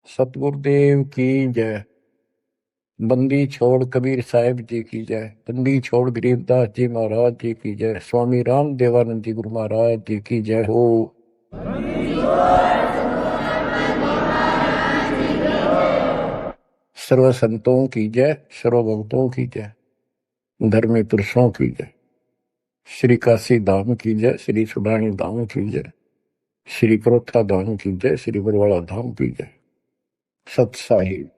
सतगुरुदेव की जय। बंदी छोड़ कबीर साहिब जी की जय। बंदी छोड़ गरीबदास जी महाराज जी की जय। स्वामी राम देवानंद जी गुरु महाराज जी की जय हो। सर्व संतों की जय, सर्व भक्तों की जय, धर्मी पुरुषों की जय। श्री काशी धाम की जय, श्री सुडानी धाम की जय, श्री क्रोथा धाम की जय, श्री बरवाड़ा धाम की जय। सत साहिब।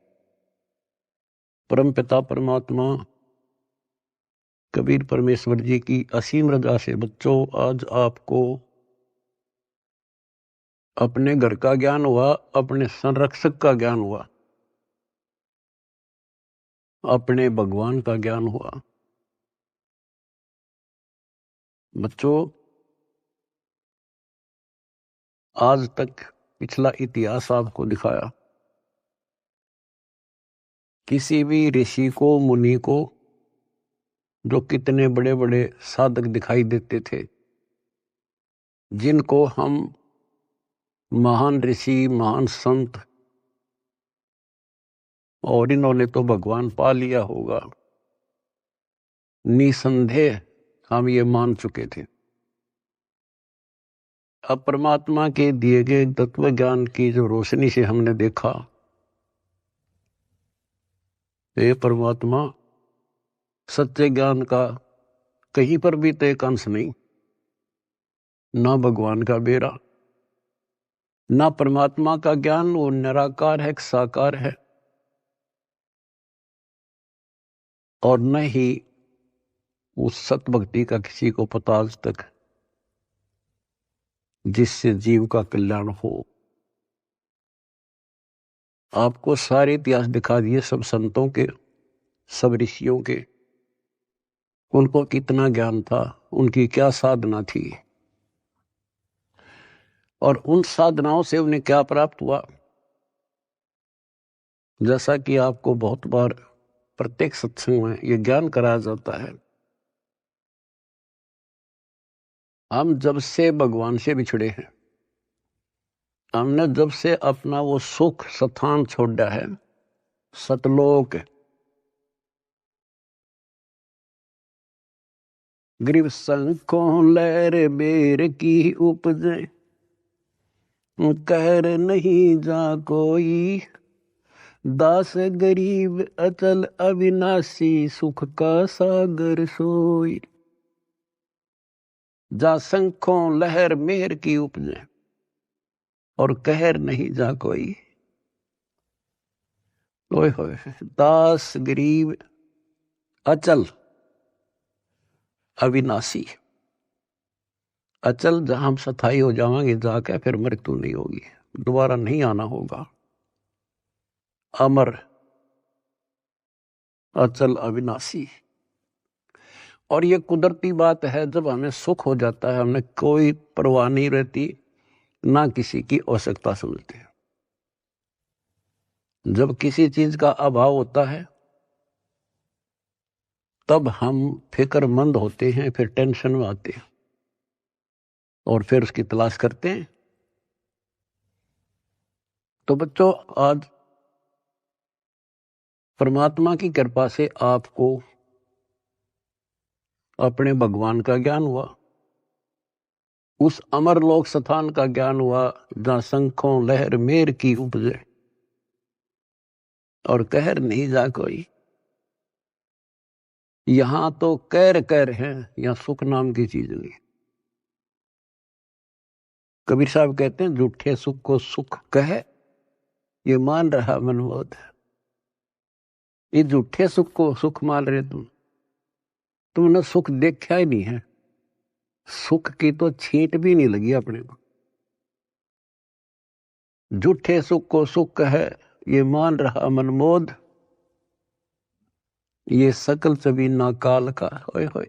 परम पिता परमात्मा कबीर परमेश्वर जी की असीम रजा से बच्चों आज आपको अपने घर का ज्ञान हुआ, अपने संरक्षक का ज्ञान हुआ, अपने भगवान का ज्ञान हुआ। बच्चों आज तक पिछला इतिहास आपको दिखाया। किसी भी ऋषि को, मुनि को जो कितने बड़े बड़े साधक दिखाई देते थे, जिनको हम महान ऋषि, महान संत, और इन्होंने तो भगवान पा लिया होगा, निसंदेह हम ये मान चुके थे। अब परमात्मा के दिए गए तत्व ज्ञान की जो रोशनी से हमने देखा, ये परमात्मा सत्य ज्ञान का कहीं पर भी तो एक अंश नहीं, ना भगवान का बेरा, ना परमात्मा का ज्ञान वो निराकार है, साकार है, और न ही उस सत भक्ति का किसी को पता आज तक जिससे जीव का कल्याण हो। आपको सारे इतिहास दिखा दिए, सब संतों के, सब ऋषियों के, उनको कितना ज्ञान था, उनकी क्या साधना थी, और उन साधनाओं से उन्हें क्या प्राप्त हुआ। जैसा कि आपको बहुत बार प्रत्येक सत्संग में ये ज्ञान कराया जाता है, हम जब से भगवान से बिछड़े हैं, हमने जब से अपना वो सुख स्थान छोड़ा है, सतलोक, ग्रीव संकों लहर बेर की उपजे, कहर नहीं जा कोई, दास गरीब अचल अविनाशी, सुख का सागर सोई। जा संखों लहर मेहर की उपजे, और कहर नहीं जा कोई। ओए होए, दास गरीब अचल अविनाशी। अचल जहां हम स्थायी हो जाएंगे जाके, फिर मृत्यु नहीं होगी, दोबारा नहीं आना होगा। अमर, अचल, अविनाशी। और ये कुदरती बात है, जब हमें सुख हो जाता है हमें कोई परवाह नहीं रहती, ना किसी की आवश्यकता समझते। जब किसी चीज का अभाव होता है तब हम फिक्रमंद होते हैं, फिर टेंशन में आते हैं और फिर उसकी तलाश करते हैं। तो बच्चों आज परमात्मा की कृपा से आपको अपने भगवान का ज्ञान हुआ, उस अमर लोक स्थान का ज्ञान हुआ जहां शंखों लहर मेर की उपजे, और कहर नहीं जा कोई। यहां तो कैर कैर है, यहां सुख नाम की चीज नहीं। कबीर साहब कहते हैं, झूठे सुख को सुख कहे, ये मान रहा मनमोद। ये झूठे सुख को सुख मान रहे तुमने सुख देखा ही नहीं है, सुख की तो छींट भी नहीं लगी अपने को। झूठे सुख को सुख है, ये मान रहा मनमोद, ये सकल चबी ना काल का। होए होए,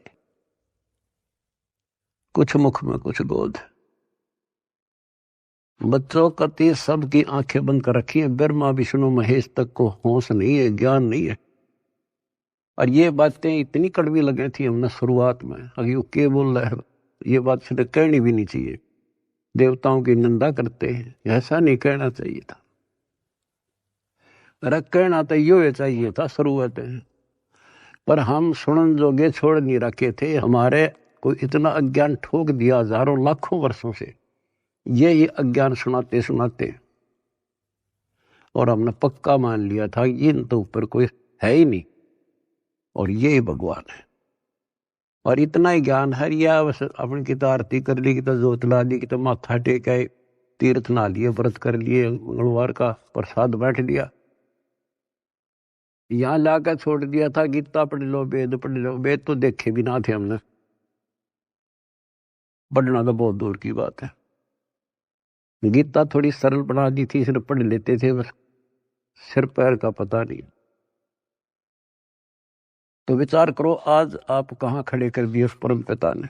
कुछ मुख में कुछ बोध। बच्चों कति सबकी आंखें बंद कर रखी है, ब्रह्मा विष्णु महेश तक को होश नहीं है, ज्ञान नहीं है। और ये बातें इतनी कड़वी लगी थी हमने शुरुआत में, अभी वो क्या बोल रहा है, ये बात सीधे कहनी भी नहीं चाहिए। देवताओं की निंदा करते हैं, ऐसा नहीं कहना चाहिए था। कहना तो यो चाहिए था शुरुआत में, पर हम सुनन जोगे छोड़ नहीं रखे थे। हमारे को इतना अज्ञान ठोक दिया हजारों लाखों वर्षों से, ये अज्ञान सुनाते सुनाते, और हमने पक्का मान लिया था इन तो ऊपर कोई है ही नहीं और ये ही भगवान है। और इतना ही ज्ञान है, या बस अपनी की तो आरती कर ली, की तो जोत ला ली, की तो माथा टेका, तीर्थ ना लिए, व्रत कर लिए, मंगलवार का प्रसाद बैठ लिया, यहाँ लाकर छोड़ दिया था गीता पढ़ लो, वेद पढ़ लो। वेद तो देखे भी ना थे हमने, पढ़ना तो बहुत दूर की बात है। गीता थोड़ी सरल बना दी थी, सिर्फ पढ़ लेते थे, बस सिर पैर का पता नहीं। तो विचार करो आज आप कहाँ खड़े कर दिए उस परम पिता ने।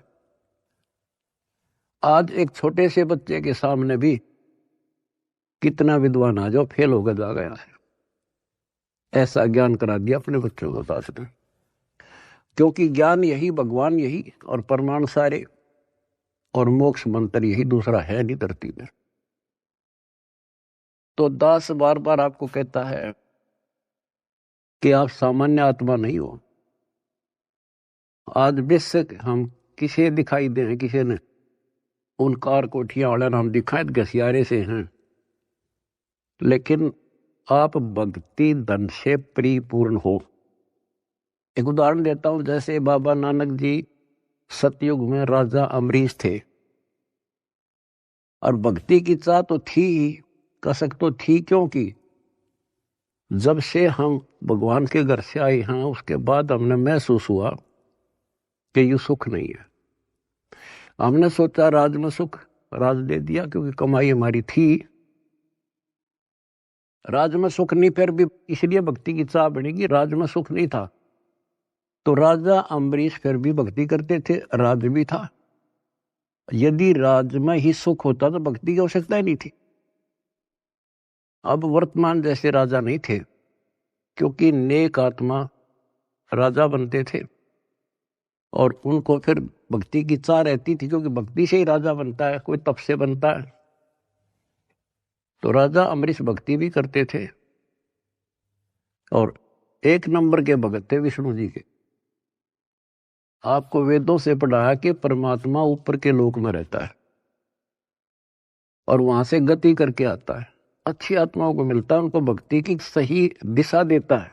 आज एक छोटे से बच्चे के सामने भी कितना विद्वान आ जाओ फेल होकर जा गया है, ऐसा ज्ञान करा दिया अपने बच्चों को दास ने। क्योंकि ज्ञान यही, भगवान यही, और परमाणु सारे, और मोक्ष मंत्र यही, दूसरा है नहीं धरती में। तो दास बार बार आपको कहता है कि आप सामान्य आत्मा नहीं हो। आज बेशक हम किसे दिखाई दे, किसी ने उन कार कोठियां वाले नाम दिखाए घसियारे से हैं, लेकिन आप भक्ति धन से परिपूर्ण हो। एक उदाहरण देता हूं, जैसे बाबा नानक जी सतयुग में राजा अमरीश थे, और भक्ति की चाह तो थी ही, कसक तो थी, क्योंकि जब से हम भगवान के घर से आए हैं उसके बाद हमने महसूस हुआ कि ये सुख नहीं है। हमने सोचा राज में सुख, राज दे दिया क्योंकि कमाई हमारी थी, राज में सुख नहीं, फिर भी इसलिए भक्ति की चाह बनेगी, राज में सुख नहीं था। तो राजा अम्बरीश फिर भी भक्ति करते थे, राज भी था। यदि राज में ही सुख होता तो भक्ति की आवश्यकता ही नहीं थी। अब वर्तमान जैसे राजा नहीं थे, क्योंकि नेक आत्मा राजा बनते थे, और उनको फिर भक्ति की चाह रहती थी, क्योंकि भक्ति से ही राजा बनता है, कोई तप से बनता है। तो राजा अम्बरीश भक्ति भी करते थे, और एक नंबर के भगत थे विष्णु जी के। आपको वेदों से पढ़ाया कि परमात्मा ऊपर के लोक में रहता है और वहां से गति करके आता है, अच्छी आत्माओं को मिलता है, उनको भक्ति की सही दिशा देता है,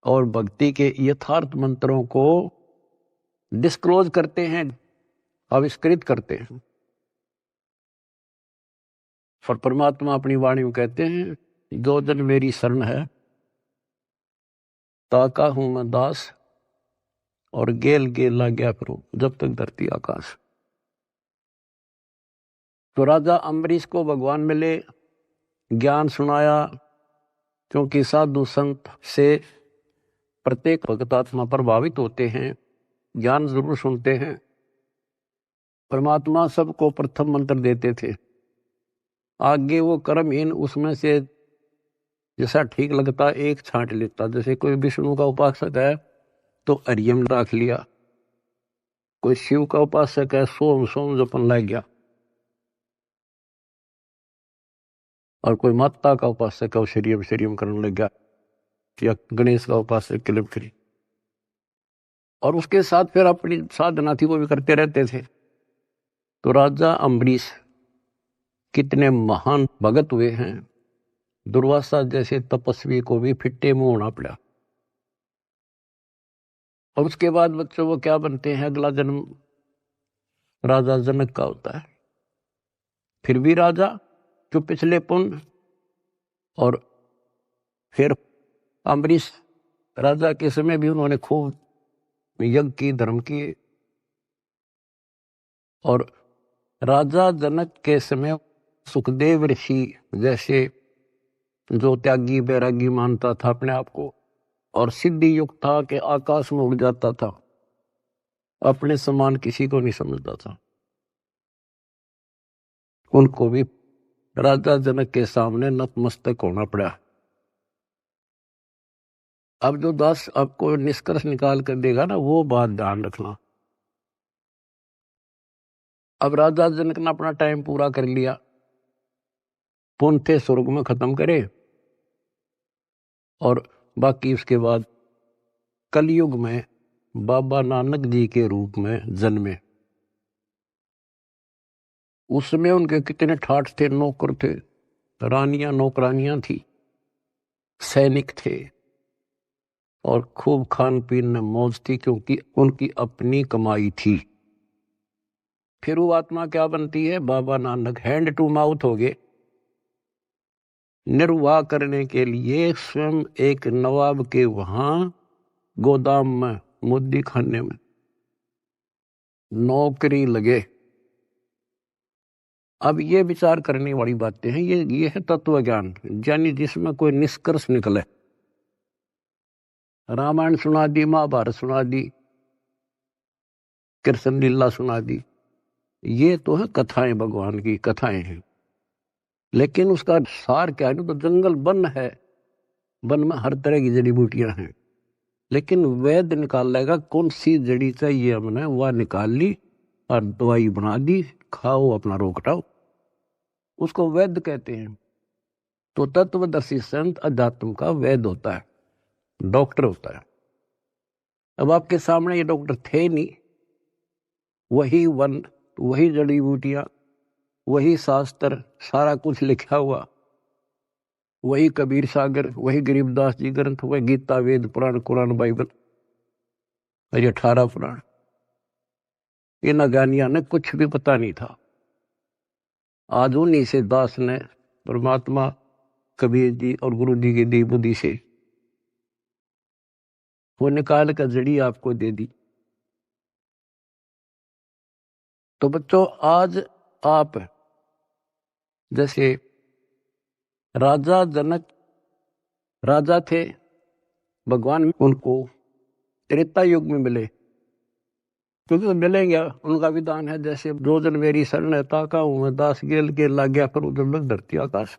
और भक्ति के यथार्थ मंत्रों को डिस्क्लोज करते हैं, आविष्कृत करते हैं। और परमात्मा अपनी वाणी में कहते हैं, जो जन मेरी शरण है ताका हूं मैं दास, और गेल गेला गया फिर जब तक धरती आकाश। तो राजा अम्बरीश को भगवान मिले, ज्ञान सुनाया, क्योंकि साधु संत से प्रत्येक भक्त आत्मा प्रभावित होते हैं, ज्ञान जरूर सुनते हैं। परमात्मा सबको प्रथम मंत्र देते थे, आगे वो कर्महीन उसमें से जैसा ठीक लगता एक छांट लेता। जैसे कोई विष्णु का उपासक है तो हरियम रख लिया, कोई शिव का उपासक है सोम सोम जपन लग गया, और कोई माता का उपासक है वो शरीयम शरीयम करने लग गया, या गणेश का उपासक किलम करी। और उसके साथ फिर अपनी साधना थी वो भी करते रहते थे। तो राजा अम्बरीश कितने महान भगत हुए हैं, दुर्वासा जैसे तपस्वी को भी फिट्टे मुंह होना पड़ा। और उसके बाद बच्चों वो क्या बनते हैं, अगला जन्म राजा जनक का होता है, फिर भी राजा जो पिछले पुण्य, और फिर अम्बरीश राजा के समय भी उन्होंने खूब यज्ञ की, धर्म की। और राजा जनक के समय सुखदेव ऋषि जैसे जो त्यागी बैरागी मानता था अपने आप को, और सिद्धि युक्त था कि आकाश में उड़ जाता था, अपने समान किसी को नहीं समझता था, उनको भी राजा जनक के सामने नतमस्तक होना पड़ा। अब जो दास आपको निष्कर्ष निकाल कर देगा ना, वो बात ध्यान रखना। अब राजा जनक ने अपना टाइम पूरा कर लिया, पुण्य स्वर्ग में खत्म करे और बाकी उसके बाद कलयुग में बाबा नानक जी के रूप में जन्मे। उसमें उनके कितने ठाठ थे, नौकर थे, रानियां नौकरानियां थी, सैनिक थे, और खूब खान पीन में मौज थी, क्योंकि उनकी अपनी कमाई थी। फिर वो आत्मा क्या बनती है? Baba Nanak hand to mouth हो गए। निर्वाह करने के लिए स्वयं एक नवाब के वहां गोदाम में, मुद्दी खाने में नौकरी लगे। अब ये विचार करने वाली बातें हैं, ये है तत्व ज्ञान, यानी जिसमें कोई निष्कर्ष निकले। रामायण सुना दी, महाभारत सुना दी, कृष्ण लीला सुना दी, ये तो है कथाएं, भगवान की कथाएं हैं। लेकिन उसका सार क्या है? तो जंगल वन है, वन में हर तरह की जड़ी बूटियां हैं, लेकिन वैद्य निकाल लेगा कौन सी जड़ी चाहिए, हमने वह निकाल ली और दवाई बना दी, खाओ अपना रोग हटाओ, उसको वैद्य कहते हैं। तो तत्वदर्शी संत अध्यात्म का वैद्य होता है, डॉक्टर होता है। अब आपके सामने ये डॉक्टर थे नहीं, वही वन, वही जड़ी बूटियां, वही शास्त्र, सारा कुछ लिखा हुआ, वही कबीर सागर, वही गरीबदास जी ग्रंथ, वही गीता, वेद, पुराण, कुरान, बाइबल, और ये 18 पुराण। इन अज्ञानियों ने कुछ भी पता नहीं था। आज उन्हीं से दास ने परमात्मा कबीर जी और गुरु जी की दी बुद्धि से वो निकाल कर जड़ी आपको दे दी। तो बच्चों, आज आप जैसे राजा जनक राजा थे, भगवान उनको त्रेता युग में मिले, क्योंकि तो मिलेंगे, उनका विधान है जैसे दो जन मेरी शरण है, ताका हूं मैं दास गेल के लाग गया पर उधर लग धरती आकाश।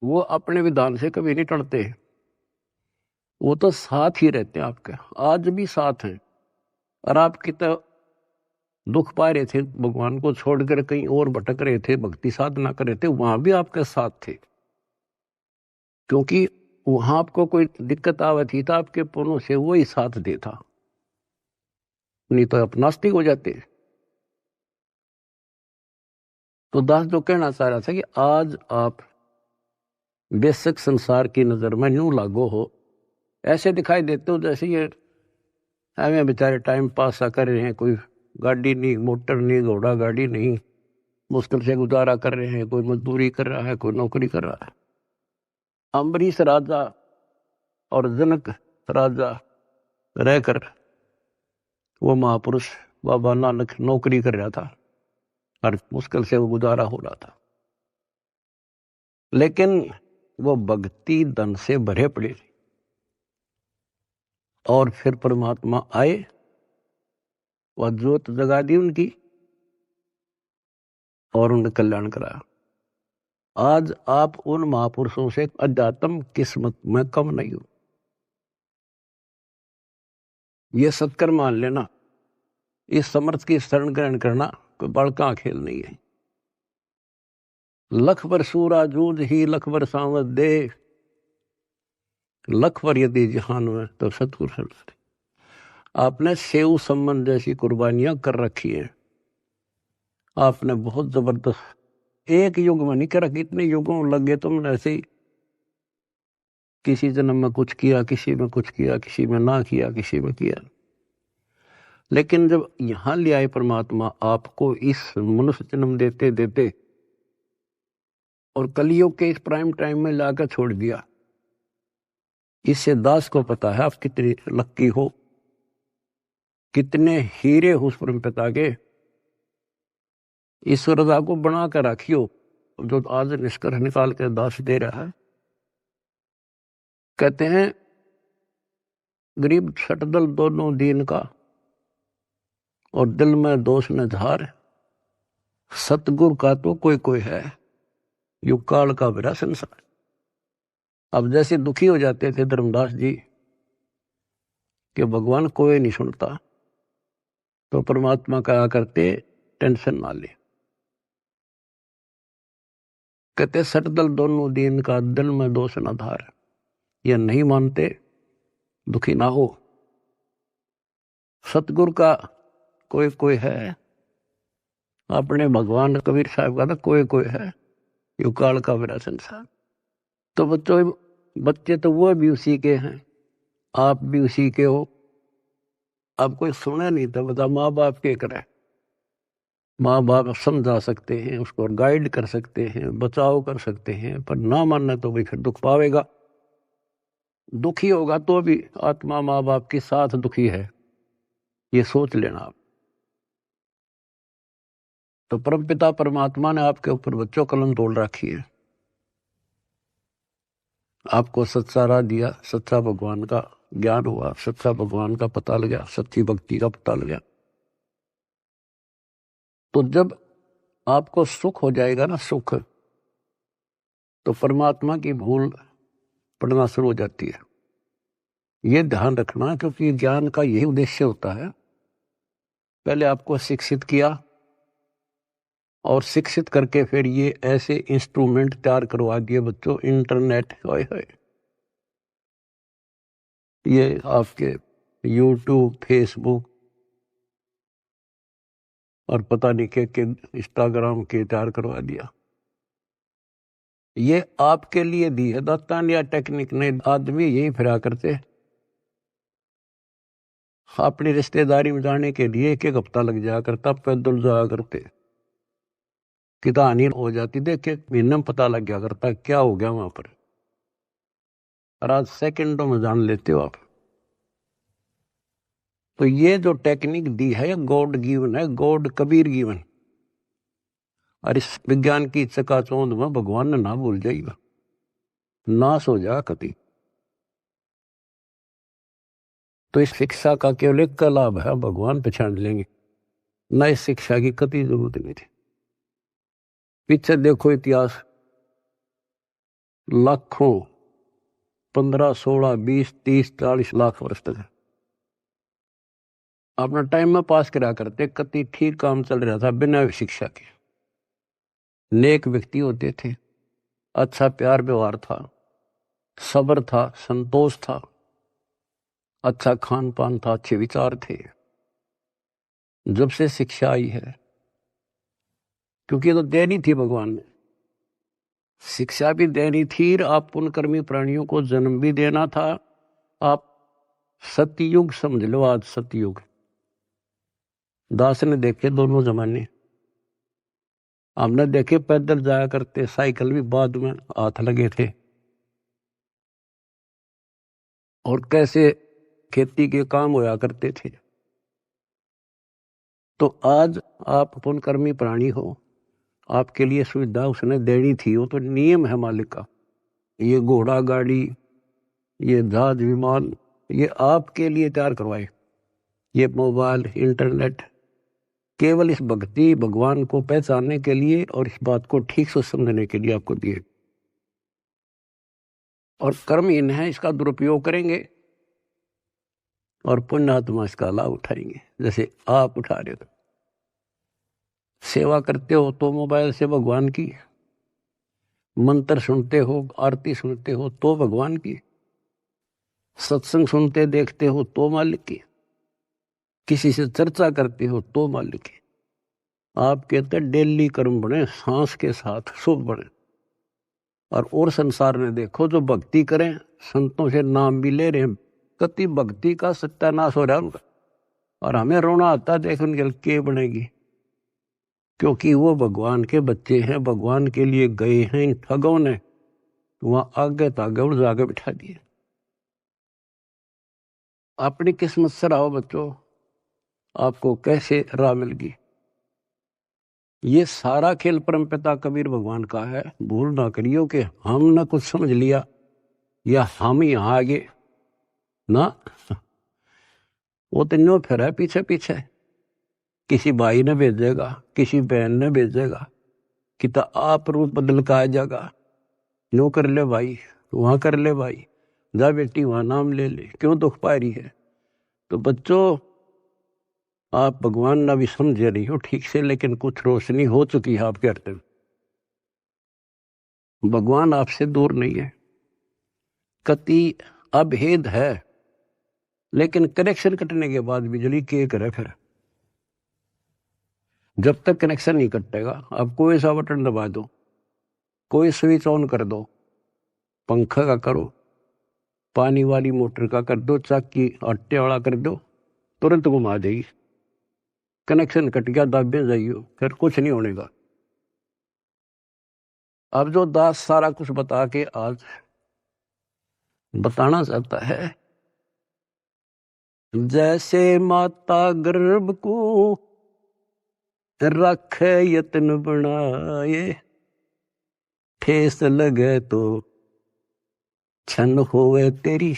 वो अपने विधान से कभी नहीं टलते, वो तो साथ ही रहते हैं आपके, आज भी साथ हैं। और आप कितना दुख पा रहे थे, भगवान को छोड़कर कहीं और भटक रहे थे, भक्ति साधना कर रहे थे, वहां भी आपके साथ थे, क्योंकि वहां आपको कोई दिक्कत आवत थी तो आपके पुण्यों से वो ही साथ देता, नहीं तो आप नास्तिक हो जाते। तो दास जो कहना चाह रहा था कि आज आप बेशक संसार की नजर में यूं लागो हो, ऐसे दिखाई देते हो जैसे ये हमें बेचारे टाइम पास कर रहे हैं, कोई गाड़ी नहीं, मोटर नहीं, घोड़ा गाड़ी नहीं, मुश्किल से गुजारा कर रहे हैं, कोई मजदूरी कर रहा है, कोई नौकरी कर रहा है। अम्बरीश राजा और जनक राजा रहकर वो महापुरुष बाबा नानक नौकरी कर रहा था और मुश्किल से वो गुजारा हो रहा था, लेकिन वो भक्ति धन से भरे पड़े। और फिर परमात्मा आए, वह ज्योत जगा दी उनकी और उन्हें कल्याण कराया। आज आप उन महापुरुषों से अध्यात्म किस्मत में कम नहीं हो, ये सत्कर मान लेना। इस समर्थ की शरण ग्रहण करना कोई बड़का खेल नहीं है। लख बर सूरा जूझ ही लख बर सांवत दे, लख बर यदि जहान में तो सतगुरु शरण। आपने सेव सम्मन जैसी कुर्बानियां कर रखी है, आपने बहुत जबरदस्त, एक युग में नहीं कर रखी, इतने युगों लगे तुमने ऐसे ही, किसी जन्म में कुछ किया, किसी में कुछ किया, किसी में ना किया, किसी में किया। लेकिन जब यहां ले आए परमात्मा आपको इस मनुष्य जन्म देते देते और कलियुग के इस प्राइम टाइम में लाकर छोड़ दिया, इससे दास को पता है आप कितने लक्की हो, कितने हीरे हो उस परम पिता के। इस रजा को बना कर रखियो, जो आज निष्कर्ष निकाल कर दास दे रहा है। कहते हैं गरीब छटदल दोनों दीन का और दिल में दोष न झार, सतगुरु का तो कोई कोई है, युग काल का बिरा संसार। अब जैसे दुखी हो जाते थे धर्मदास जी कि भगवान कोई नहीं सुनता, तो परमात्मा कहा करते टेंशन ना ले, कहते सटदल दोनों दीन का दिल में दोष न धार। ये नहीं मानते दुखी ना हो। सतगुरु का कोई कोई है, अपने भगवान कबीर साहब का ना कोई कोई है, यू काल का मेरा संसार। तो बच्चे तो वो भी उसी के हैं, आप भी उसी के हो। अब कोई सुने नहीं तो बता माँ बाप के करे। माँ बाप समझा सकते हैं, उसको गाइड कर सकते हैं, बचाव कर सकते हैं, पर ना मानना तो भाई फिर दुख पावेगा। दुखी होगा तो भी आत्मा माँ बाप के साथ दुखी है, ये सोच लेना आप। तो परमपिता परमात्मा ने आपके ऊपर बच्चों कलम तोड़ रखी है। आपको सच्चा राह दिया, सच्चा भगवान का ज्ञान हुआ, सच्चा भगवान का पता लगा, सच्ची भक्ति का पता लगा। तो जब आपको सुख हो जाएगा ना, सुख, तो परमात्मा की भूल पड़ना शुरू हो जाती है। ये ध्यान रखना, क्योंकि ज्ञान का यही उद्देश्य होता है। पहले आपको शिक्षित किया और शिक्षित करके फिर ये ऐसे इंस्ट्रूमेंट तैयार करवा दिए बच्चों, इंटरनेट, ये आपके यूट्यूब, फेसबुक और पता नहीं के इंस्टाग्राम के तैयार करवा दिया। ये आपके लिए दी है दातान या टेक्निक ने। आदमी यही फिरा करते, अपनी रिश्तेदारी में जाने के लिए एक एक हफ्ता लग जाया करता, पैदल जाया करते, कितानी हो जाती, देखे महीने में पता लग गया करता क्या हो गया वहां पर। और आज सेकंडों में जान लेते हो आप। तो ये जो टेक्निक दी है गॉड गिवन है, गॉड कबीर गिवन। और इस विज्ञान की चकाचौंध में भगवान ने ना भूल जाएगा, नाश हो जा कति। तो इस शिक्षा का केवल एक का लाभ है, भगवान पहचान लेंगे, न इस शिक्षा की कति जरूरत नहीं थी। पीछे देखो इतिहास, लाखों, 15, 16, 20, 30, 40 लाख वर्ष तक अपना टाइम में पास करा करते, कति ठीक काम चल रहा था बिना शिक्षा के। नेक व्यक्ति होते थे, अच्छा प्यार व्यवहार था, सब्र था, संतोष था, अच्छा खान पान था, अच्छे विचार थे। जब से शिक्षा आई है, क्योंकि तो देनी थी भगवान ने, शिक्षा भी देनी थी, आप पुण्यकर्मी प्राणियों को जन्म भी देना था। आप सतयुग समझ लो, आज सतयुग। दास ने देखे दोनों जमाने, हमने देखे पैदल जाया करते, साइकिल भी बाद में हाथ लगे थे, और कैसे खेती के काम होया करते थे। तो आज आप पुण्यकर्मी प्राणी हो, आपके लिए सुविधा उसने देनी थी, वो तो नियम है मालिक का। ये घोड़ा गाड़ी, ये जहाज विमान, ये आपके लिए तैयार करवाए। ये मोबाइल, इंटरनेट केवल इस भक्ति भगवान को पहचानने के लिए और इस बात को ठीक से समझने के लिए आपको दिए। और कर्महीन है, इसका दुरुपयोग करेंगे और पुण्यात्मा इसका लाभ उठाएंगे, जैसे आप उठा रहे हो। सेवा करते हो तो मोबाइल से भगवान की, मंत्र सुनते हो, आरती सुनते हो तो भगवान की, सत्संग सुनते देखते हो तो मालिक की, किसी से चर्चा करते हो तो मालिक की। आप कहते हैं डेली कर्म बने, सांस के साथ शुभ बने। और संसार में देखो, जो भक्ति करें, संतों से नाम भी ले रहे हैं, कति भक्ति का सत्यानाश हो रहा है उनका। और हमें रोना आता है देख उनके के बनेगी, क्योंकि वो भगवान के बच्चे हैं, भगवान के लिए गए हैं। इन ठगों ने वहां आगे तागे उड़ जाके बिठा दिए। अपनी किस्मत से रहो बच्चों, आपको कैसे राह मिल गई। ये सारा खेल परमपिता कबीर भगवान का है। भूल ना करियो कि हमने कुछ समझ लिया या हम यहाँ आगे ना, वो तो न्यो फिर है पीछे पीछे। किसी भाई ने भेजेगा, किसी बहन ने भेजेगा कि तो आप रूप बदल का आ जाएगा, नो कर ले भाई, वहां कर ले भाई, जा बेटी वहां नाम ले ले, क्यों दुख पा रही है। तो बच्चों, आप भगवान ना भी समझ रही हो ठीक से, लेकिन कुछ रोशनी हो चुकी है आपके हृदय में। भगवान आपसे दूर नहीं है, कति अभेद है, लेकिन कनेक्शन कटने के बाद बिजली के करे फिर। जब तक कनेक्शन नहीं कटेगा, अब कोई सा बटन दबा दो, कोई स्विच ऑन कर दो, पंखा का करो, पानी वाली मोटर का कर दो, चाकी आटे वाला कर दो, तुरंत घुमा देगी। कनेक्शन कट गया, दाबे जाइयो, फिर कुछ नहीं होने का। अब जो दास सारा कुछ बता के आज बताना चाहता है, जैसे माता गर्भ को रखे यत्न बनाए, ठेस लगे तो छन होवे तेरी,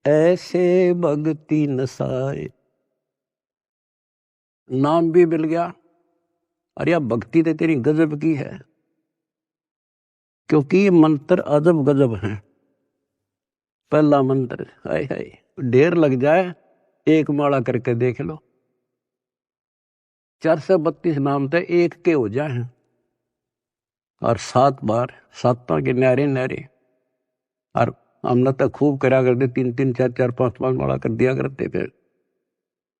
ऐसे भक्ति नसाए। नाम भी मिल गया, अरे यार भक्ति तो तेरी गजब की है, क्योंकि ये मंत्र अजब गजब है। पहला मंत्र, हाय हाय, ढेर लग जाए, एक माला करके देख लो, 432 नाम थे एक के हो जाए, और 7 बार, 7 के न्यारे न्यारे। और हमने तो खूब करा करते, 3-3, 4-4, 5-5 माला कर दिया करते फिर।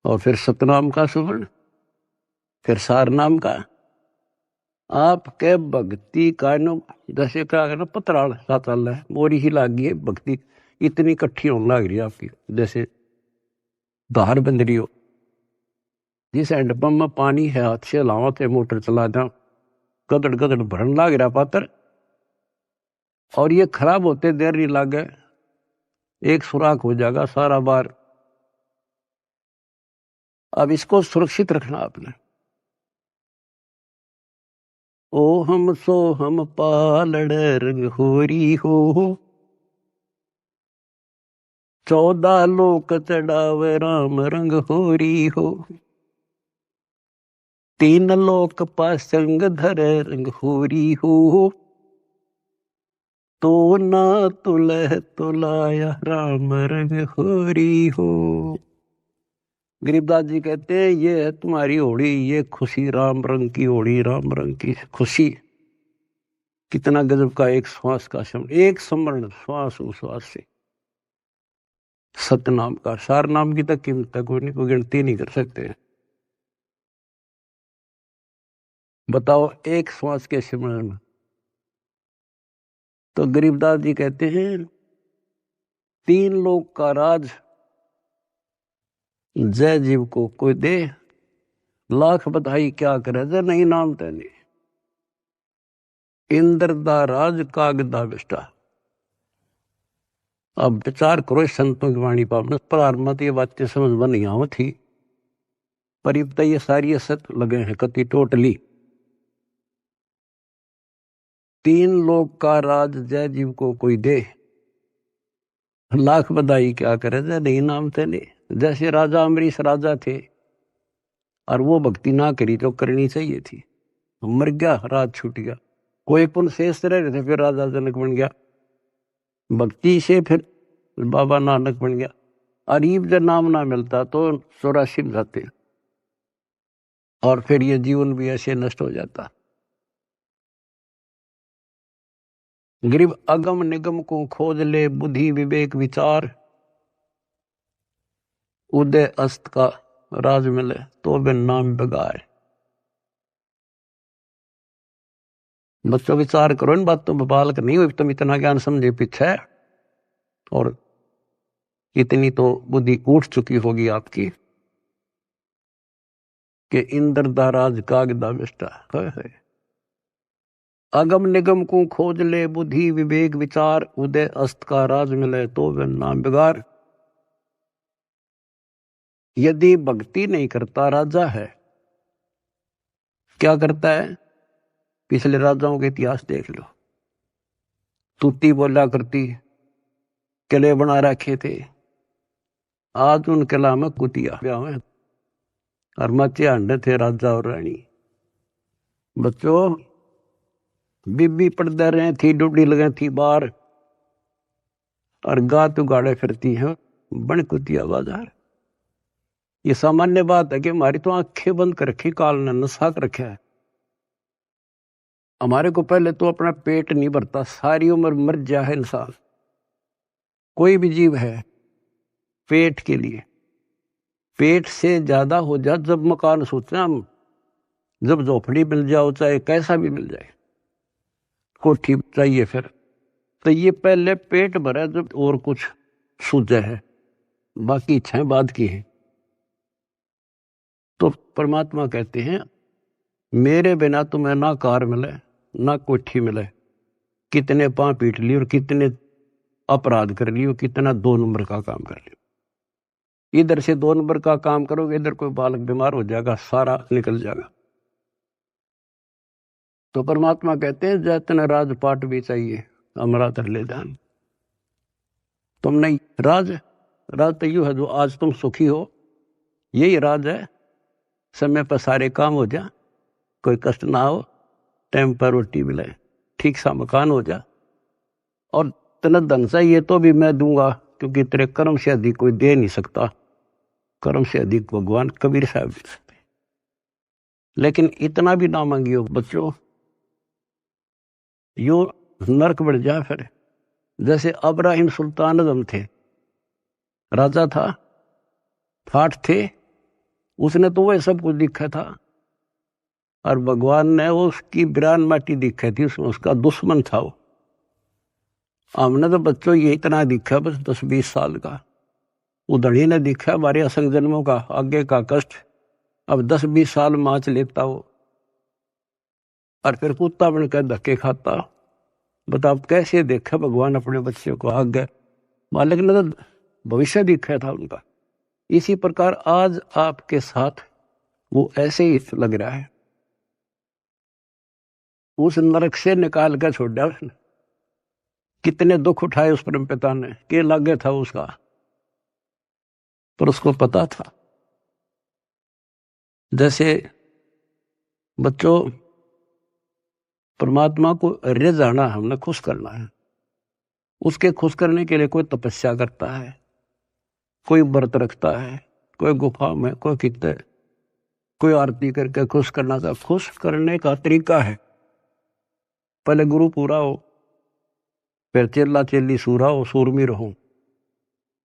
और फिर सतनाम का सुवर्ण, फिर सार नाम का। आपके भक्ति का नो जैसे क्या करना, पतराल सा चल रहा है, मोरी ही लागी है भक्ति, इतनी इकट्ठी होने लग रही है आपकी, जैसे धार बंद रही हो। जिस हैंडपंप में पानी है, हाथ से लावा थे, मोटर चला जा, गदड़ गदड़ भरन लाग रहा पात्र, और ये खराब होते देर नहीं लागे, एक सुराख हो जाएगा सारा बार। अब इसको सुरक्षित रखना आपने। ओ हम सो हम पालड़ रंग होरी हो, 14 लोक चढ़ावे राम रंग होरी हो, 3 लोक पासंग धरे रंग होरी हो, तो ना तुलह तुलाया राम रंग होरी हो। गरीबदास जी कहते हैं, ये है तुम्हारी होली, ये खुशी राम रंग की होली, राम रंग की खुशी। कितना गजब का एक श्वास का शब्द, एक स्मरण, श्वास उश्वास से सतनाम का, सार नाम की तक कीमत तक कोई नहीं, कोई गिनती नहीं कर सकते। बताओ एक श्वास के स्मरण में। तो गरीबदास जी कहते हैं, 3 लोक का राज जय जीव को कोई दे, लाख बधाई क्या करे, जय नहीं नाम तेने, इंद्र दा राज कागदा बिष्टा। अब विचार करो संतों की वाणी पर, प्रारंभ ये बातें समझ में नहीं आव थी, पर ये सारी असत लगे हैं कति टोटली। 3 लोक का राज जय जीव को कोई दे, लाख बधाई क्या करे, जय नहीं नाम तेने। जैसे राजा अमरीश राजा थे, और वो भक्ति ना करी जो करनी चाहिए थी, मर गया, राज छूट गया। कोई पुण्य शेष रह रहे थे, फिर राजा जनक बन गया, भक्ति से फिर बाबा नानक बन गया। अरीब जब नाम ना मिलता तो 84 में जाते, और फिर ये जीवन भी ऐसे नष्ट हो जाता। गरीब अगम निगम को खोज ले, बुद्धि विवेक विचार, उदय अस्त का राज मिले, तो बिन नाम बगाए। बच्चों विचार करो इन बातों में, बालक नहीं हुई तुम इतना ज्ञान समझे पीछे, और इतनी तो बुद्धि उठ चुकी होगी आपकी कि इंद्र दा राज कागदा बिष्टा। अगम निगम को खोज ले, बुद्धि विवेक विचार, उदय अस्त का राज मिले, तो बिन नाम बिगार। यदि भक्ति नहीं करता, राजा है, क्या करता है? पिछले राजाओं के इतिहास देख लो, तूती बोला करती, किले बना रखे थे, आज उन किला में कुतिया ब्याह, और मचे अंडे थे राजा और रानी। बच्चों, बीबी पड़दे रहे थी, डुबड़ी लगे थी बाहर, और गात उगाड़े फिरती हैं बन कुतिया बाजार। ये सामान्य बात है कि हमारी तो आंखें बंद कर रखी, काल ने नशा कर रखा है, हमारे को पहले तो अपना पेट नहीं भरता, सारी उम्र मर जा है इंसान, कोई भी जीव है, पेट के लिए। पेट से ज्यादा हो जा जब मकान सोचना हम, जब झोपड़ी मिल जाओ चाहे कैसा भी मिल जाए, कोठी चाहिए फिर, तो ये पहले पेट भरा जब और कुछ सूझे है, बाकी इच्छाएं बाद की है। तो परमात्मा कहते हैं मेरे बिना तुम्हें ना कार मिले ना कोठी मिले, कितने पांव पीट लिए और कितने अपराध कर लिए, कितना 2 नंबर का काम कर लियो। इधर से 2 नंबर का काम करोगे, इधर कोई बालक बीमार हो जाएगा, सारा निकल जाएगा। तो परमात्मा कहते हैं जैतन राजपाट भी चाहिए हमारा तर ले ध्यान। तुम नहीं राज तो यू है जो आज तुम सुखी हो, यही राज है। समय पर सारे काम हो जा, कोई कष्ट ना हो, टाइम पर रोटी मिले, ठीक सा मकान हो जा, और तेना धन चाहिए तो भी मैं दूंगा, क्योंकि तेरे कर्म से अधिक कोई दे नहीं सकता, कर्म से अधिक भगवान कबीर साहब दे सकते। लेकिन इतना भी ना मांगियो बच्चों, यो नरक बढ़ जा फिर। जैसे अब्राहिम सुल्तान आजम थे, राजा था, ठाठ थे, उसने तो वह सब कुछ दिखा था, और भगवान ने उसकी बिरान माटी दिखी थी, उसमें उसका दुश्मन था वो। हमने तो बच्चों ये इतना दिखा बस 10-20 साल का, उधड़ी ने दिखा हमारे असंग जन्मों का आगे का कष्ट। अब 10-20 साल माच लेता वो, और फिर कुत्ता बनकर धक्के खाता। बताओ कैसे देखा भगवान अपने बच्चे को आगे, मालिक ने तो भविष्य दिखा था उनका। इसी प्रकार आज आपके साथ वो ऐसे ही लग रहा है, उस नरक से निकाल कर छोड़ दिया उसने। कितने दुख उठाए उस परम पिता ने, के लागे था उसका, पर उसको पता था। जैसे बच्चों परमात्मा को रिझाना, हमने खुश करना है, उसके खुश करने के लिए कोई तपस्या करता है, कोई व्रत रखता है, कोई गुफा में, कोई कितने, कोई आरती करके खुश करना था। खुश करने का तरीका है, पहले गुरु पूरा हो, फिर चेला चेली सूरा हो, सूरमी रहो।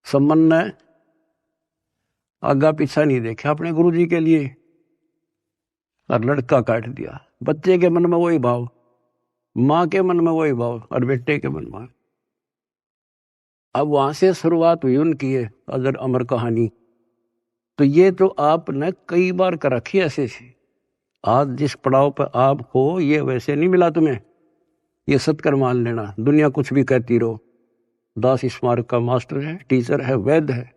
सम्मन ने आगा पीछा नहीं देखा अपने गुरु जी के लिए, और लड़का काट दिया। बच्चे के मन में वही भाव, माँ के मन में वही भाव, और बेटे के मन में। अब वहां से शुरुआत हुई उनकी है अजर अमर कहानी। तो ये तो आपने कई बार कर रखी ऐसे से। आज जिस पड़ाव पर आप हो, ये वैसे नहीं मिला तुम्हें, ये सत्कर मान लेना। दुनिया कुछ भी कहती रहो, दास स्मारक का मास्टर है, टीचर है, वैद्य है,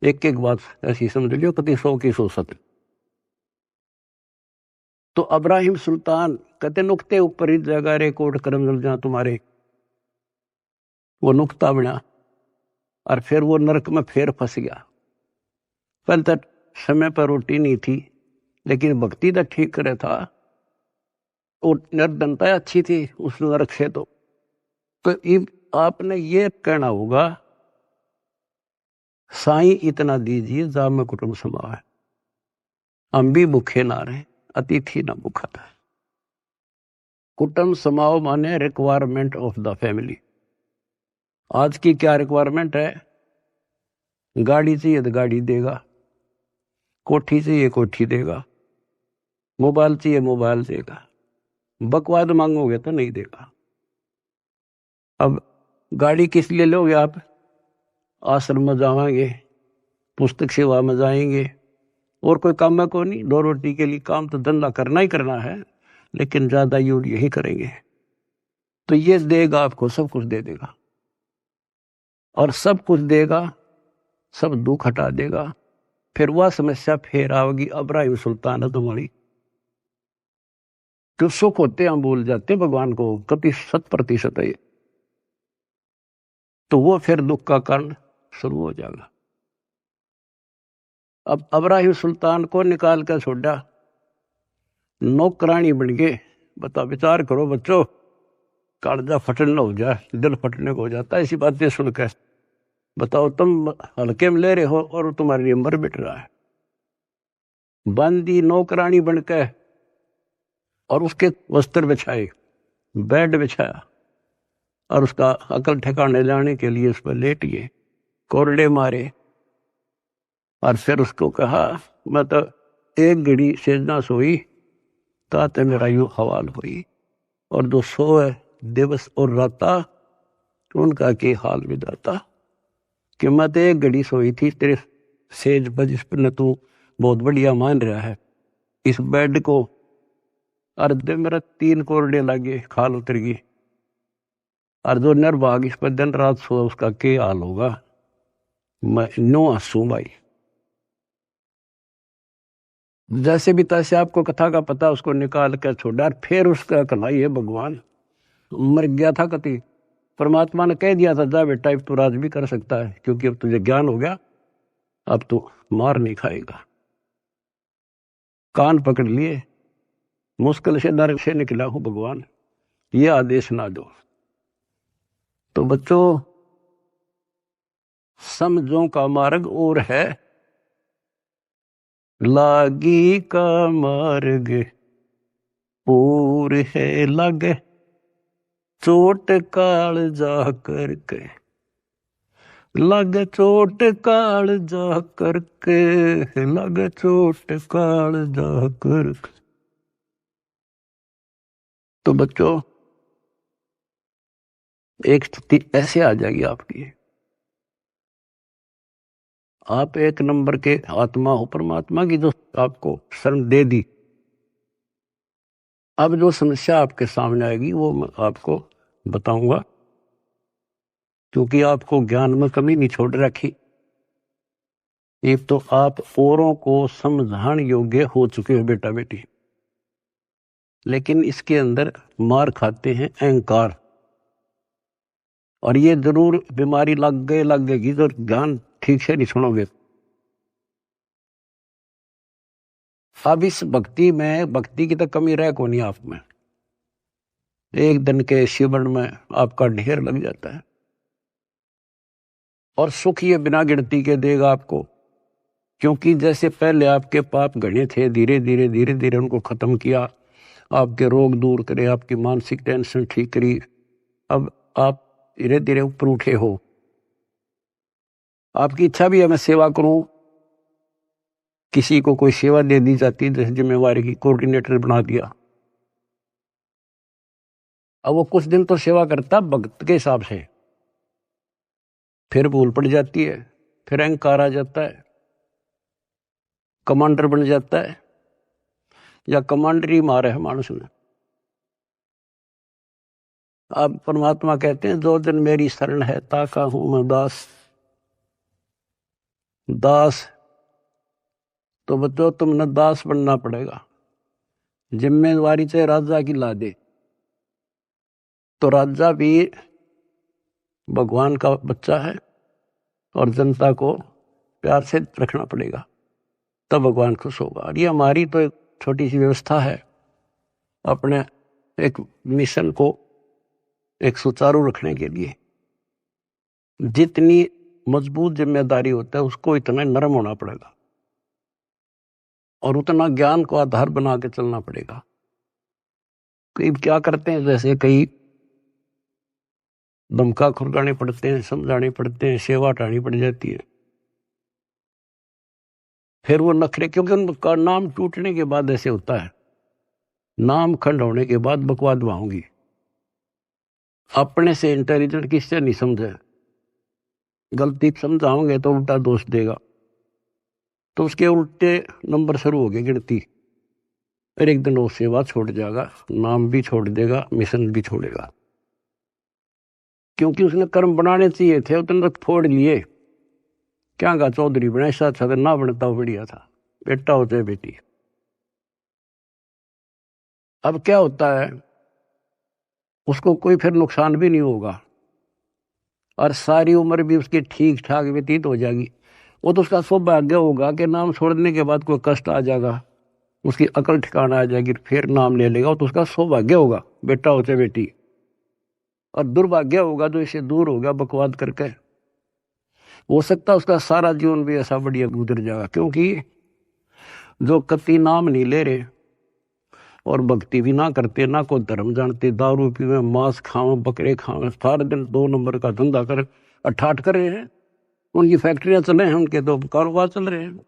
एक एक बात ऐसी समझ लियो, कति 100 की 100 सत्य। तो अब्राहिम सुल्तान कहते नुक्ते ऊपर ही जगह रे कोट करम जल जा तुम्हारे, वो नुक्ता बना, और फिर वो नरक में फिर फंस गया। पहले तक समय पर रोटी नहीं थी, लेकिन भक्ति तक ठीक करे था, और निर्धनता अच्छी थी उस नरक से। तो आपने ये कहना होगा, साईं इतना दीजिए जा में कुटुंब समावे, हम भी भूखे ना रहे, अतिथि ना भूखा था। कुटुंब समाओ माने रिक्वायरमेंट ऑफ द फैमिली। आज की क्या रिक्वायरमेंट है? गाड़ी चाहिए तो गाड़ी देगा, कोठी चाहिए कोठी देगा, मोबाइल चाहिए मोबाइल देगा, बकवाद मांगोगे तो नहीं देगा। अब गाड़ी किस लिए लोगे आप? आश्रम में जाएंगे, पुस्तक सेवा में जाएंगे, और कोई काम में को नहीं, 2 रोटी के लिए काम तो धंधा करना ही करना है, लेकिन ज्यादा यूज यही करेंगे। तो ये देगा आपको, सब कुछ दे देगा, और सब कुछ देगा, सब दुख हटा देगा। फिर वह समस्या फिर आओगी अब्राहिम सुल्तान तुम्हारी। जो सुख होते हम भूल जाते भगवान को, कति 100% है। तो वो फिर दुख का कारण शुरू हो जाएगा। अब अब्राहिम सुल्तान को निकाल कर छोड़ा, नौकरानी बन गए। बता विचार करो बच्चों, कालजा फटने हो जाए, दिल फटने को हो जाता है ऐसी बातें सुनकर। बताओ तुम हल्के में ले रहे हो और तुम्हारे लिए मर मिट रहा है। बंदी नौकरानी बनकर और उसके वस्त्र बिछाए, बेड बिछाया और उसका अकल ठिकाने लाने के लिए उस पर लेट गए, कोरडे मारे और फिर उसको कहा मैं तो एक घड़ी से ना सोई ताते मेरा यूं हवाल हुई, और जो सोए दिवस और राता उनका के हाल विदाता। कि मैं तो एक घड़ी सोई थी तेरे सेज पर जिस पर न तू बहुत बढ़िया मान रहा है, इस बेड को अर्धे मेरा 3 कोरडे लगे, खाल उतर गई, और जो निर्भाग इस पर दिन रात सो उसका के हाल होगा। मैं नो हंसू भाई। जैसे भी तैसे आपको कथा का पता उसको निकाल कर छोड़ा, और फिर उसका कलाई है भगवान मर गया था कति, परमात्मा ने कह दिया था जा बेटा अब तू राज भी कर सकता है, क्योंकि अब तुझे ज्ञान हो गया, अब तू मार नहीं खाएगा। कान पकड़ लिए, मुश्किल से नरक से निकला हूं भगवान, ये आदेश ना दो। तो बच्चों समझों का मार्ग और है, लागी का मार्ग और है लगे, चोट काल जा करके, लगे चोट काल जा करके, लगे चोट काल जा करके। तो बच्चों एक स्थिति ऐसे आ जाएगी आपकी, आप एक नंबर के आत्मा हो परमात्मा की, जो आपको शरण दे दी। अब जो समस्या आपके सामने आएगी वो मैं आपको बताऊंगा, क्योंकि आपको ज्ञान में कमी नहीं छोड़ रखी। एक तो आप औरों को समझाने योग्य हो चुके हो बेटा बेटी, लेकिन इसके अंदर मार खाते हैं अहंकार, और ये जरूर बीमारी लगेगी तो ज्ञान ठीक से नहीं सुनोगे। अब इस भक्ति में, भक्ति की तो कमी रह को नहीं आप में, एक दिन के शिवन में आपका ढेर लग जाता है, और सुख ये बिना गिनती के देगा आपको, क्योंकि जैसे पहले आपके पाप घने थे, धीरे धीरे धीरे धीरे उनको खत्म किया, आपके रोग दूर करे, आपकी मानसिक टेंशन ठीक करी, अब आप धीरे धीरे ऊपर उठे हो। आपकी इच्छा भी है मैं सेवा करूं, किसी को कोई सेवा दे दी जाती है, जैसे जिम्मेवारी की कोऑर्डिनेटर बना दिया, अब वो कुछ दिन तो सेवा करता भक्त के हिसाब से, फिर भूल पड़ जाती है, फिर अहंकार आ जाता है, कमांडर बन जाता है, या कमांडर ही मारे है मानुष ने। अब परमात्मा कहते हैं जो दिन मेरी शरण है ताका हूं मैं दास। दास तो बच्चों तुमने दास बनना पड़ेगा, जिम्मेवारी चाहे राजा की ला दे, तो राजा भी भगवान का बच्चा है, और जनता को प्यार से रखना पड़ेगा, तब भगवान खुश होगा। और ये हमारी तो एक छोटी सी व्यवस्था है अपने एक मिशन को एक सुचारू रखने के लिए। जितनी मजबूत जिम्मेदारी होता है उसको इतना नरम होना पड़ेगा, और उतना ज्ञान को आधार बना के चलना पड़ेगा। कई क्या करते हैं, जैसे कई धमका खुरगाने पड़ते हैं, समझाने पड़ते हैं, सेवा हटानी पड़ जाती है, फिर वो नखरे, क्योंकि उनका नाम टूटने के बाद ऐसे होता है, नाम खंड होने के बाद बकवाद होंगी। अपने से इंटेलिजेंट किससे नहीं समझे, गलती समझाओगे तो उल्टा दोष देगा, तो उसके उल्टे नंबर शुरू हो गए गिनती, फिर एक दिन वो सेवा छोड़ जाएगा, नाम भी छोड़ देगा, मिशन भी छोड़ेगा, क्योंकि उसने कर्म बनाने चाहिए थे, उतने तक फोड़ लिए। क्या कहा चौधरी बना, ऐसा अच्छा था ना बनता बढ़िया था, बेटा होते है बेटी। अब क्या होता है, उसको कोई फिर नुकसान भी नहीं होगा, और सारी उम्र भी उसकी ठीक ठाक व्यतीत हो जाएगी। वो तो उसका सौभाग्य होगा कि नाम छोड़ने के बाद कोई कष्ट आ जाएगा, उसकी अकल ठिकाना आ जाएगी, फिर नाम ले लेगा, तो उसका सौभाग्य होगा बेटा होते बेटी। और दुर्भाग्य होगा जो इसे दूर हो गया बकवाद करके, हो सकता है उसका सारा जीवन भी ऐसा बढ़िया गुजर जाएगा, क्योंकि जो कति नाम नहीं ले रहे, और भक्ति भी ना करते, ना कोई धर्म जानते, दारू पीवे, मांस खावे, बकरे खावे, सारे दिन 2 नंबर का धंधा कर अठाठ कर रहे हैं। उनकी फैक्ट्रियां चले हैं, उनके तो कारोबार चल रहे हैं।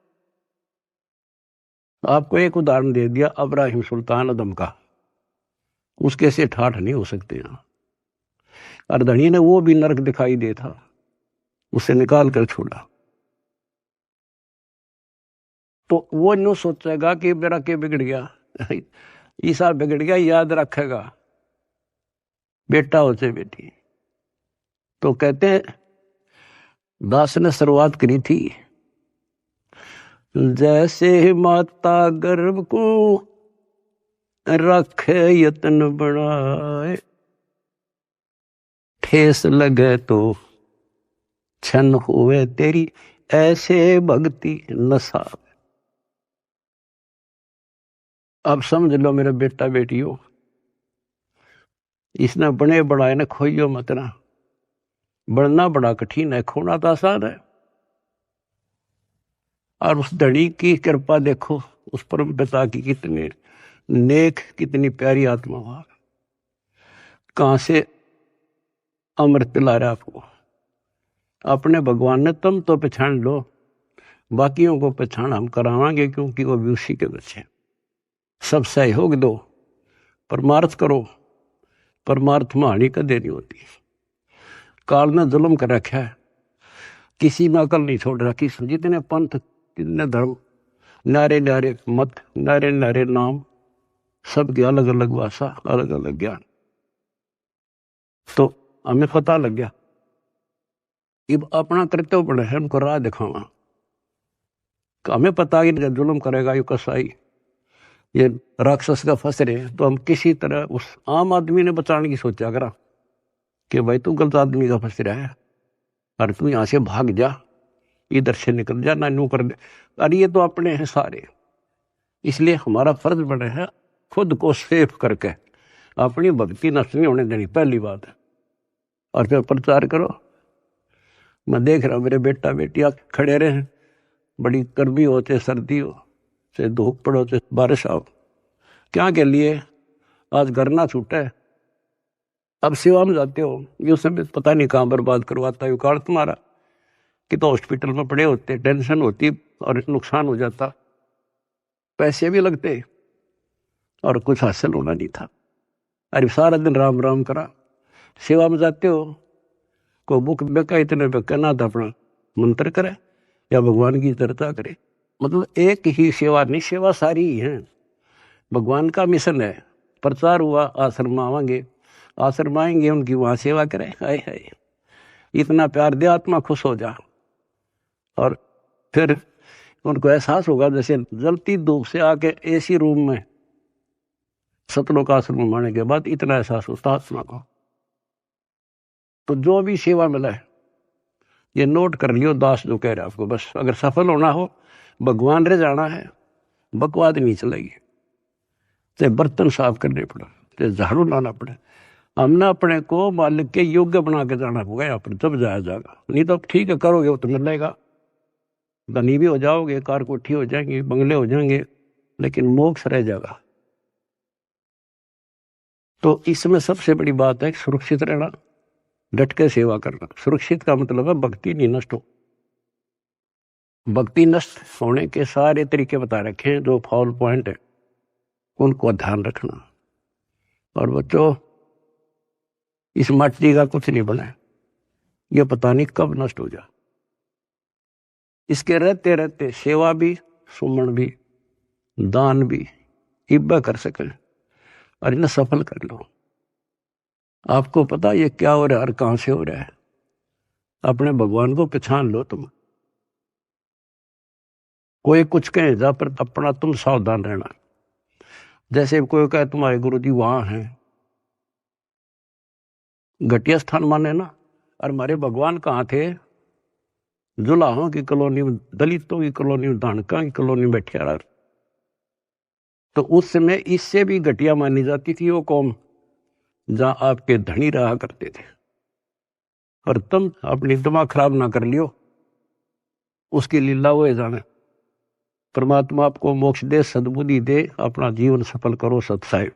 आपको एक उदाहरण दे दिया इब्राहिम सुल्तान अदम का, उसके से ठाठ नहीं हो सकते यहाँ। अर्धनी ने वो भी नरक दिखाई दे था, उसे निकाल कर छोड़ा। तो वो न्यू सोचेगा कि मेरा क्या बिगड़ गया, ईसा बिगड़ गया, याद रखेगा बेटा हो चाहे बेटी। तो कहते हैं दास ने शुरुआत करी थी, जैसे माता गर्भ को रखे यत्न बढ़ाए, ठेस लगे तो छन हुए तेरी, ऐसे भक्ति नशा। अब समझ लो मेरे बेटा बेटियों, इसने बने बढ़ाए ने खोइयो मत ना। बढ़ना बड़ा कठिन है, खोना तो आसान है। और उस धड़ी की कृपा देखो, उस परम पिता की कितने नेक, कितनी प्यारी आत्मा वहां, कहां से अमृत पिला रहा आपको। अपने भगवान ने तुम तो पहचान लो, बाकियों को पहचान हम करावांगे, क्योंकि वो भी उसी के बच्चे। सब सहयोग दो, परमार्थ करो, परमार्थ में हानि कदे नहीं होती। काल ने जुल्म कर रखा है, किसी में अकल नहीं छोड़ रखी। जितने पंथ, जितने धर्म, नारे नारे मत, नारे नारे नाम, सबकी अलग अलग भाषा, अलग अलग ज्ञान। तो हमें पता लग गया, अब अपना कर्तव्य बने है उनको राह दिखावा। हमें पता कि जुल्म करेगा ये कसाई, ये राक्षस का फंस रहे, तो हम किसी तरह उस आम आदमी ने बचाने की सोचा करा कि भाई तू गलत आदमी का फंस रहा है और तू यहां से भाग जा, इधर से निकल जा, ना न्यू कर दे। अरे ये तो अपने हैं सारे, इसलिए हमारा फर्ज बने है खुद को सेफ करके अपनी भक्ति नष्ट नहीं होने देनी, पहली बात है। और फिर प्रचार करो। मैं देख रहा हूं मेरे बेटा बेटियां खड़े रहे, बड़ी गर्मी हो चाहे सर्दी हो, चाहे धूप पड़ो चाहे बारिश आओ, क्या के लिए आज घर ना छूटे। अब सेवा में जाते हो, ये समय पता नहीं कहाँ बर्बाद करवाता है काल तुम्हारा, कि तो हॉस्पिटल में पड़े होते, टेंशन होती और नुकसान हो जाता, पैसे भी लगते और कुछ हासिल होना नहीं था। अरे सारा दिन राम राम करा। सेवा में जाते हो, को बुक बेका इतने पे कहना था अपना मंत्र करे या भगवान की चर्चा करे। मतलब एक ही सेवा नहीं, सेवा सारी ही है। भगवान का मिशन है, प्रचार हुआ, आश्रम आवांगे, आश्रम आएंगे, उनकी वहां सेवा करें। हाय हाय, इतना प्यार दे, आत्मा खुश हो जा। और फिर उनको एहसास होगा जैसे जलती धूप से आके एसी रूम में सतलोक आश्रम में आने के बाद इतना एहसास होता आत्मा को। तो जो भी सेवा मिला है ये नोट कर लियो, दास जो कह रहे आपको, बस अगर सफल होना हो, भगवान रे जाना है, बकवाद नहीं चलेगी। चाहे बर्तन साफ करने पड़े, चाहे झाड़ू लाना पड़े, हमने अपने को मालिक के योग्य बना के जाना होगा यहाँ पर, जब जाया जाएगा। नहीं तो ठीक है करोगे वो तो मिलेगा, धनी भी हो जाओगे, कार कोठी हो जाएंगी, बंगले हो जाएंगे, लेकिन मोक्ष रह जाएगा। तो इसमें सबसे बड़ी बात है सुरक्षित रहना, डट के सेवा करना। सुरक्षित का मतलब है भक्ति नहीं नष्ट हो। भक्ति नष्ट होने के सारे तरीके बता रखे हैं, जो फॉल पॉइंट है उनको ध्यान रखना। और बच्चों, इस माटी का कुछ नहीं बना, ये पता नहीं कब नष्ट हो जाए। इसके रहते रहते सेवा भी, सुमन भी, दान भी, इब्बा कर सकें और इन्हें सफल कर लो। आपको पता ये क्या हो रहा है और कहां से हो रहा है, अपने भगवान को पहचान लो। तुम कोई कुछ कहे जा, पर अपना तुम सावधान रहना। जैसे कोई कहे तुम्हारे गुरु जी वहां हैं, घटिया स्थान माने ना। और हमारे भगवान कहाँ थे? जुलाहों की कॉलोनी में, दलितों की कॉलोनी में, धानका की कॉलोनी में बैठे रहा। तो उस समय इससे भी घटिया मानी जाती थी वो कौम, जहां आपके धनी रहा करते थे। और तुम अपनी दिमाग खराब ना कर लियो, उसकी लीला हुए जाने। परमात्मा आपको मोक्ष दे, सद्बुद्धि दे, अपना जीवन सफल करो सत्साई।